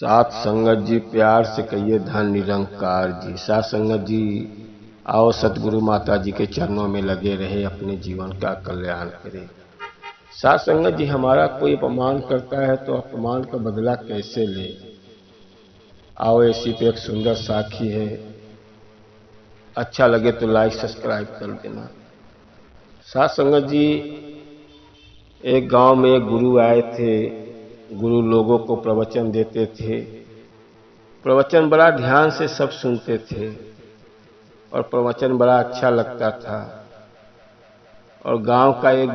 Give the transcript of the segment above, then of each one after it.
साथ संगत जी प्यार से कहिए धन निरंकार जी। साथ संगत जी आओ सतगुरु माता जी के चरणों में लगे रहे, अपने जीवन का कल्याण करें। साथ संगत जी हमारा कोई अपमान करता है तो अपमान का बदला कैसे ले। आओ ऐसी पे एक सुंदर साखी है, अच्छा लगे तो लाइक सब्सक्राइब कर देना। साथ संगत जी एक गांव में एक गुरु आए थे। गुरु लोगों को प्रवचन देते थे। प्रवचन बड़ा ध्यान से सब सुनते थे और प्रवचन बड़ा अच्छा लगता था। और गांव का एक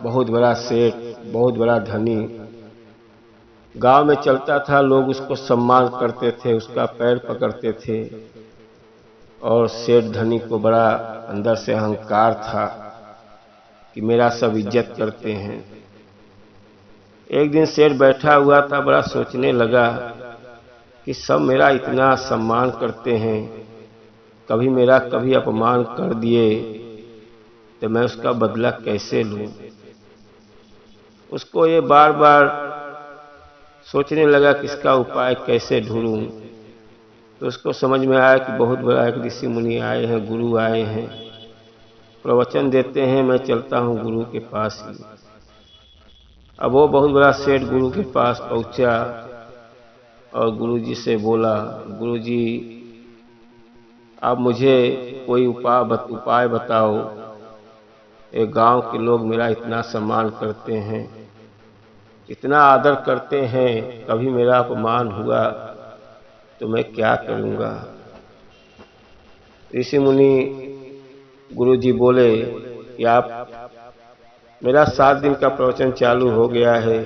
बहुत बड़ा सेठ, बहुत बड़ा धनी गांव में चलता था। लोग उसको सम्मान करते थे, उसका पैर पकड़ते थे। और सेठ धनी को बड़ा अंदर से अहंकार था कि मेरा सब इज्जत करते हैं। एक दिन सेठ बैठा हुआ था, बड़ा सोचने लगा कि सब मेरा इतना सम्मान करते हैं, कभी मेरा कभी अपमान कर दिए तो मैं उसका बदला कैसे लूं। उसको ये बार बार सोचने लगा कि इसका उपाय कैसे ढूंढूं। तो उसको समझ में आया कि बहुत बड़ा एक ऋषि मुनि आए हैं, गुरु आए हैं, प्रवचन देते हैं, मैं चलता हूं गुरु के पास ही। अब वो बहुत बड़ा सेठ गुरु के पास पहुंचा और गुरु जी से बोला, गुरु जी आप मुझे कोई उपाय बताओ। एक गांव के लोग मेरा इतना सम्मान करते हैं, इतना आदर करते हैं, कभी मेरा अपमान हुआ तो मैं क्या करूंगा। ऋषि मुनि गुरु जी बोले कि आप मेरा 7 दिन का प्रवचन चालू हो गया है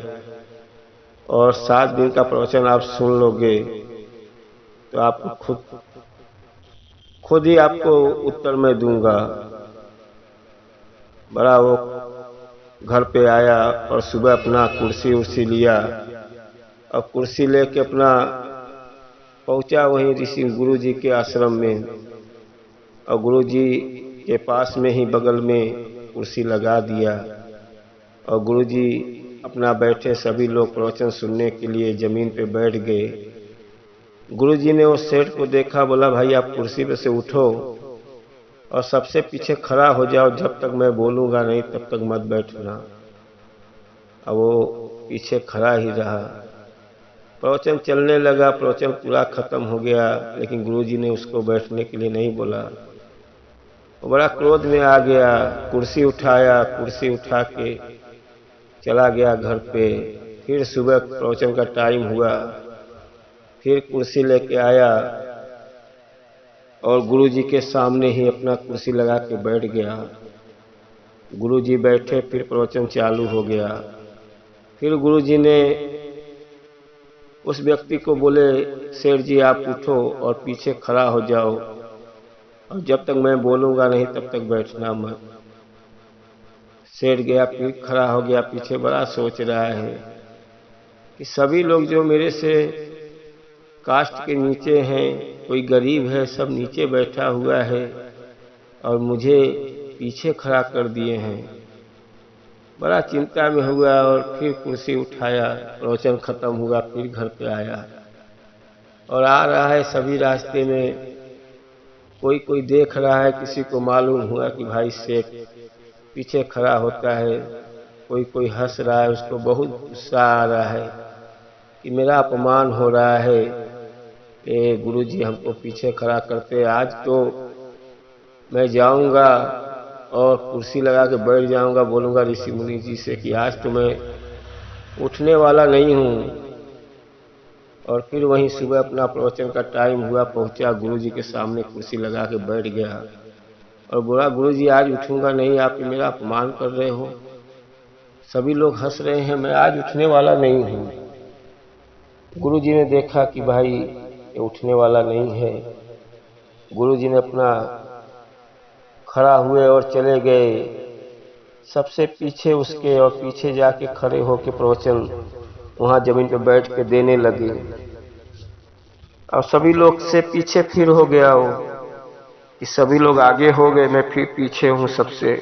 और 7 दिन का प्रवचन आप सुन लोगे तो आपको खुद ही आपको उत्तर मैं दूंगा। बड़ा वो घर पे आया और सुबह अपना कुर्सी लिया और कुर्सी लेके अपना पहुंचा वहीं ऋषि गुरु जी के आश्रम में। और गुरु जी के पास में ही बगल में कुर्सी लगा दिया और गुरु जी अपना बैठे, सभी लोग प्रवचन सुनने के लिए जमीन पे बैठ गए। गुरु जी ने उस सेठ को देखा, बोला भाई आप कुर्सी पे से उठो और सबसे पीछे खड़ा हो जाओ, जब तक मैं बोलूंगा नहीं तब तक मत बैठना। अब वो पीछे खड़ा ही रहा। प्रवचन चलने लगा, प्रवचन पूरा खत्म हो गया, लेकिन गुरुजी ने उसको बैठने के लिए नहीं बोला। वो बड़ा क्रोध में आ गया, कुर्सी उठाया, कुर्सी उठा के चला गया घर पे। फिर सुबह प्रवचन का टाइम हुआ, फिर कुर्सी लेके आया और गुरुजी के सामने ही अपना कुर्सी लगा के बैठ गया। गुरुजी बैठे, फिर प्रवचन चालू हो गया। फिर गुरुजी ने उस व्यक्ति को बोले, सेठ जी आप उठो और पीछे खड़ा हो जाओ और जब तक मैं बोलूंगा नहीं तब तक बैठना मत। सेठ गया, फिर खड़ा हो गया पीछे, बड़ा सोच रहा है कि सभी लोग जो मेरे से कास्ट के नीचे हैं, कोई गरीब है, सब नीचे बैठा हुआ है और मुझे पीछे खड़ा कर दिए हैं। बड़ा चिंता में हुआ और फिर कुर्सी उठाया, प्रवचन खत्म हुआ, फिर घर पे आया और आ रहा है। सभी रास्ते में कोई देख रहा है, किसी को मालूम हुआ कि भाई सेठ पीछे खड़ा होता है। कोई हंस रहा है, उसको बहुत गुस्सा आ रहा है कि मेरा अपमान हो रहा है, ये गुरुजी हमको पीछे खड़ा करते। आज तो मैं जाऊंगा और कुर्सी लगा के बैठ जाऊंगा, बोलूंगा ऋषि मुनि जी से कि आज तो मैं उठने वाला नहीं हूँ। और फिर वहीं सुबह अपना प्रवचन का टाइम हुआ, पहुंचा गुरुजी के सामने कुर्सी लगा के बैठ गया और बोला, गुरुजी आज उठूंगा नहीं, आप मेरा अपमान कर रहे हो, सभी लोग हंस रहे हैं, मैं आज उठने वाला नहीं हूँ। गुरुजी ने देखा कि भाई ये उठने वाला नहीं है। गुरुजी ने अपना खड़ा हुए और चले गए सबसे पीछे उसके, और पीछे जाके खड़े होके प्रवचन वहां जमीन पे बैठ के देने लगे। और सभी लोग से पीछे फिर हो गया वो कि सभी लोग आगे हो गए, मैं फिर पीछे हूँ सबसे।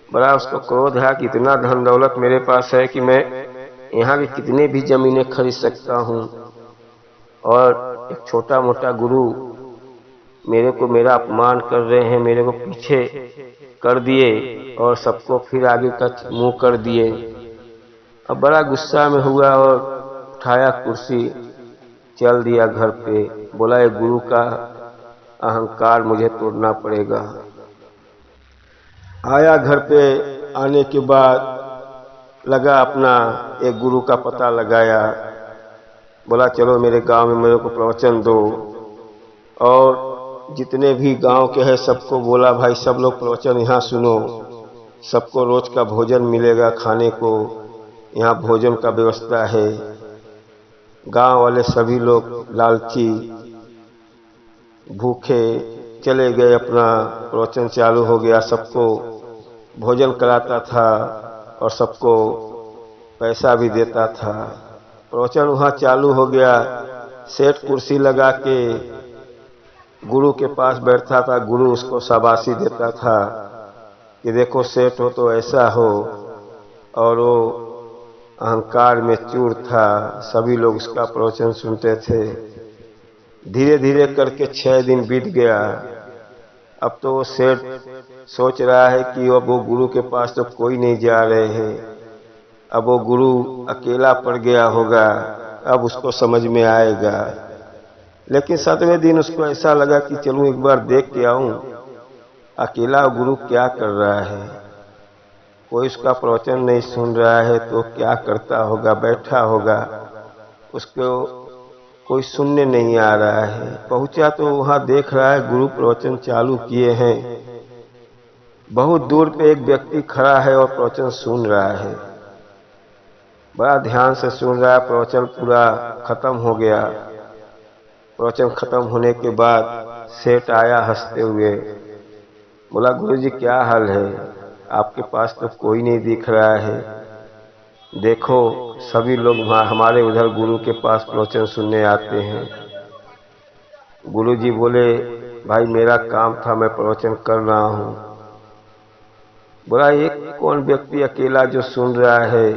बड़ा उसको क्रोध है कि इतना धन दौलत मेरे पास है कि मैं यहाँ की कितनी भी जमीनें खरीद सकता हूँ और एक छोटा मोटा गुरु मेरे को मेरा अपमान कर रहे हैं, मेरे को पीछे कर दिए और सबको फिर आगे का मुंह कर दिए। अब बड़ा गुस्सा में हुआ और उठाया कुर्सी, चल दिया घर पे। बोला ये गुरु का अहंकार मुझे तोड़ना पड़ेगा। आया घर पे, आने के बाद लगा अपना एक गुरु का पता लगाया। बोला चलो मेरे गांव में मेरे को प्रवचन दो, और जितने भी गांव के हैं सबको बोला भाई सब लोग प्रवचन यहाँ सुनो, सबको रोज का भोजन मिलेगा खाने को, यहाँ भोजन का व्यवस्था है। गांव वाले सभी लोग लालची भूखे चले गए, अपना प्रवचन चालू हो गया। सबको भोजन कराता था और सबको पैसा भी देता था। प्रवचन वहाँ चालू हो गया। सेठ कुर्सी लगा के गुरु के पास बैठता था। गुरु उसको शाबाशी देता था कि देखो सेठ हो तो ऐसा हो, और वो अहंकार में चूर था। सभी लोग उसका प्रवचन सुनते थे। धीरे धीरे करके 6 दिन बीत गया। अब तो वो सेठ सोच रहा है कि अब वो गुरु के पास तो कोई नहीं जा रहे हैं, अब वो गुरु अकेला पड़ गया होगा, अब उसको समझ में आएगा। लेकिन 7वें दिन उसको ऐसा लगा कि चलूं एक बार देख के आऊं, अकेला गुरु क्या कर रहा है, कोई उसका प्रवचन नहीं सुन रहा है तो क्या करता होगा, बैठा होगा, उसको कोई सुनने नहीं आ रहा है। पहुंचा तो वहां देख रहा है गुरु प्रवचन चालू किए हैं। बहुत दूर पे एक व्यक्ति खड़ा है और प्रवचन सुन रहा है, बड़ा ध्यान से सुन रहा है। प्रवचन पूरा खत्म हो गया। प्रवचन खत्म होने के बाद सेठ आया हंसते हुए, बोला गुरुजी क्या हाल है, आपके पास तो कोई नहीं दिख रहा है। देखो सभी लोग हमारे उधर गुरु के पास प्रवचन सुनने आते हैं। गुरुजी बोले भाई मेरा काम था, मैं प्रवचन कर रहा हूँ। बोला एक कौन व्यक्ति अकेला जो सुन रहा है,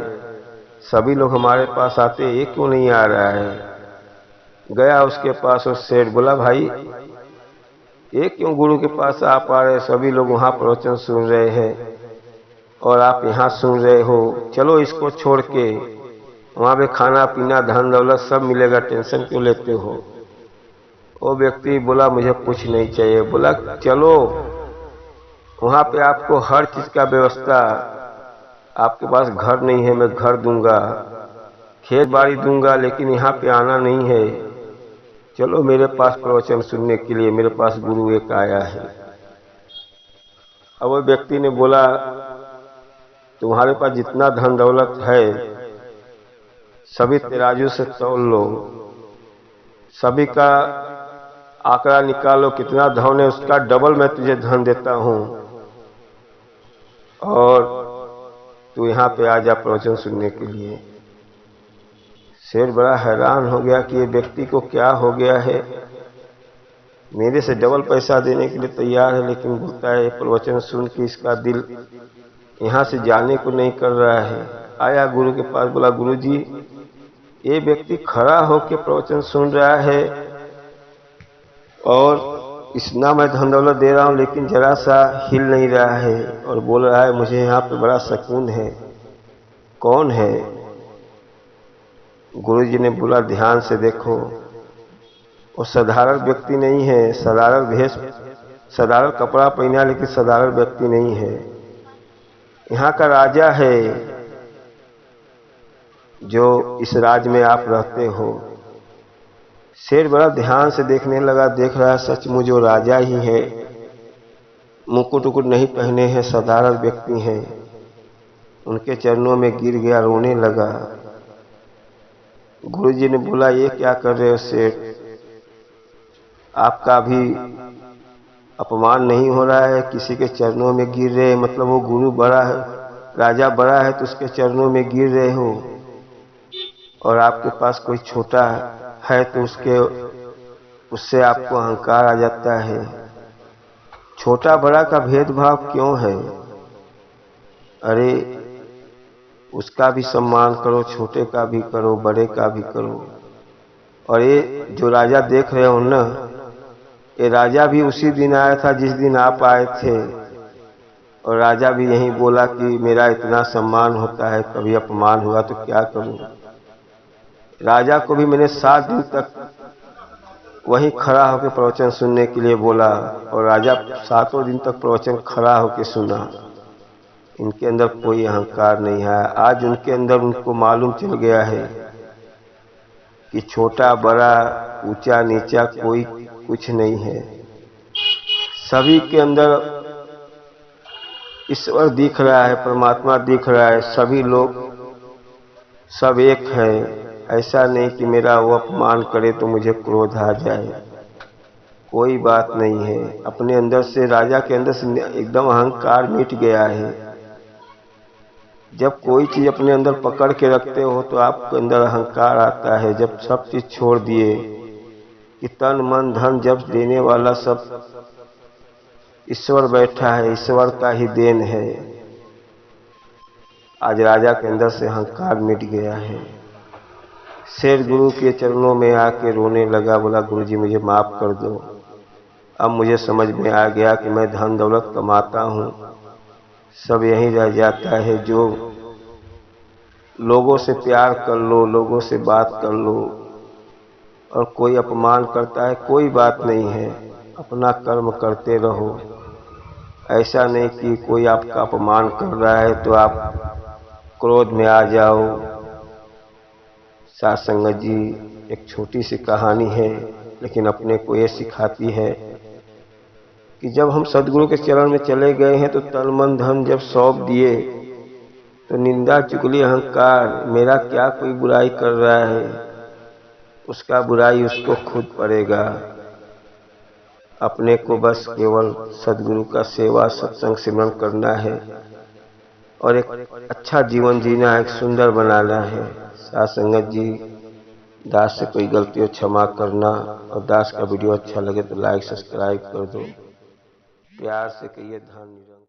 सभी लोग हमारे पास आते, ये क्यों नहीं आ रहा है। गया उसके पास और सेठ बोला भाई ये क्यों गुरु के पास आ पा रहे, सभी लोग वहाँ प्रवचन सुन रहे हैं और आप यहाँ सुन रहे हो, चलो इसको छोड़ के वहाँ पे खाना पीना धन दौलत सब मिलेगा, टेंशन क्यों लेते हो। वो व्यक्ति बोला मुझे कुछ नहीं चाहिए। बोला चलो वहाँ पे आपको हर चीज का व्यवस्था, आपके पास घर नहीं है मैं घर दूंगा, खेत बाड़ी दूंगा, लेकिन यहाँ पे आना नहीं है, चलो मेरे पास प्रवचन सुनने के लिए, मेरे पास गुरु एक आया है। अब वो व्यक्ति ने बोला तुम्हारे पास जितना धन दौलत है सभी तराजू से तौल लो, सभी का आंकड़ा निकालो, कितना धन है उसका डबल मैं तुझे धन देता हूँ, और तू यहाँ पे आ जा प्रवचन सुनने के लिए। शेर बड़ा हैरान हो गया कि ये व्यक्ति को क्या हो गया है, मेरे से डबल पैसा देने के लिए तैयार है, लेकिन बोलता है प्रवचन सुन के इसका दिल यहाँ से जाने को नहीं कर रहा है। आया गुरु के पास, बोला गुरुजी ये व्यक्ति खड़ा होकर प्रवचन सुन रहा है और इतना मैं धन दौलत दे रहा हूँ, लेकिन जरा सा हिल नहीं रहा है और बोल रहा है मुझे यहाँ पे बड़ा सुकून है, कौन है। गुरुजी ने बोला ध्यान से देखो, वो साधारण व्यक्ति नहीं है, साधारण भेष साधारण कपड़ा पहना, लेकिन साधारण व्यक्ति नहीं है, यहाँ का राजा है जो इस राज्य में आप रहते हो। शेर बड़ा ध्यान से देखने लगा, देख रहा है सचमुच जो राजा ही है, मुकुट उकुट नहीं पहने हैं, साधारण व्यक्ति हैं। उनके चरणों में गिर गया, रोने लगा। गुरुजी ने बोला ये क्या कर रहे हो सेठ, आपका भी अपमान नहीं हो रहा है, किसी के चरणों में गिर रहे हैं, मतलब वो गुरु बड़ा है, राजा बड़ा है तो उसके चरणों में गिर रहे हो, और आपके पास कोई छोटा है तो उससे आपको अहंकार आ जाता है। छोटा बड़ा का भेदभाव क्यों है, अरे उसका भी सम्मान करो, छोटे का भी करो, बड़े का भी करो। और ये जो राजा देख रहे हो ना, ये राजा भी उसी दिन आया था जिस दिन आप आए थे। और राजा भी यही बोला कि मेरा इतना सम्मान होता है, कभी अपमान हुआ तो क्या करूं। राजा को भी मैंने 7 दिन तक वहीं खड़ा होकर प्रवचन सुनने के लिए बोला, और राजा 7 दिन तक प्रवचन खड़ा होकर सुना। इनके अंदर कोई अहंकार नहीं है। आज उनके अंदर उनको मालूम चल गया है कि छोटा बड़ा ऊंचा नीचा कोई कुछ नहीं है। सभी के अंदर ईश्वर दिख रहा है, परमात्मा दिख रहा है। सभी लोग सब एक है। ऐसा नहीं कि मेरा वो अपमान करे तो मुझे क्रोध आ जाए, कोई बात नहीं है। अपने अंदर से, राजा के अंदर से एकदम अहंकार मिट गया है। जब कोई चीज अपने अंदर पकड़ के रखते हो तो आपके अंदर अहंकार आता है। जब सब चीज छोड़ दिए कि तन मन धन जब देने वाला सब ईश्वर बैठा है, ईश्वर का ही देन है। आज राजा के अंदर से अहंकार मिट गया है। शेर गुरु के चरणों में आके रोने लगा, बोला गुरुजी मुझे माफ कर दो। अब मुझे समझ में आ गया कि मैं धन दौलत कमाता हूँ, सब यहीं रह जाता है। जो लोगों से प्यार कर लो, लोगों से बात कर लो, और कोई अपमान करता है कोई बात नहीं है, अपना कर्म करते रहो। ऐसा नहीं कि कोई आपका अपमान कर रहा है तो आप क्रोध में आ जाओ। साथ संगत जी, एक छोटी सी कहानी है लेकिन अपने को ये सिखाती है कि जब हम सदगुरु के चरण में चले गए हैं तो तन मन धन जब सौंप दिए तो निंदा चुगली अहंकार, मेरा क्या कोई बुराई कर रहा है, उसका बुराई उसको खुद पड़ेगा। अपने को बस केवल सदगुरु का सेवा सत्संग सिमरन करना है और एक अच्छा जीवन जीना है, एक सुंदर बनाना है। साथ संगत जी, दास से कोई गलती हो क्षमा करना, और दास का वीडियो अच्छा लगे तो लाइक सब्सक्राइब कर दो। प्यार से कहिए धन निरंतर।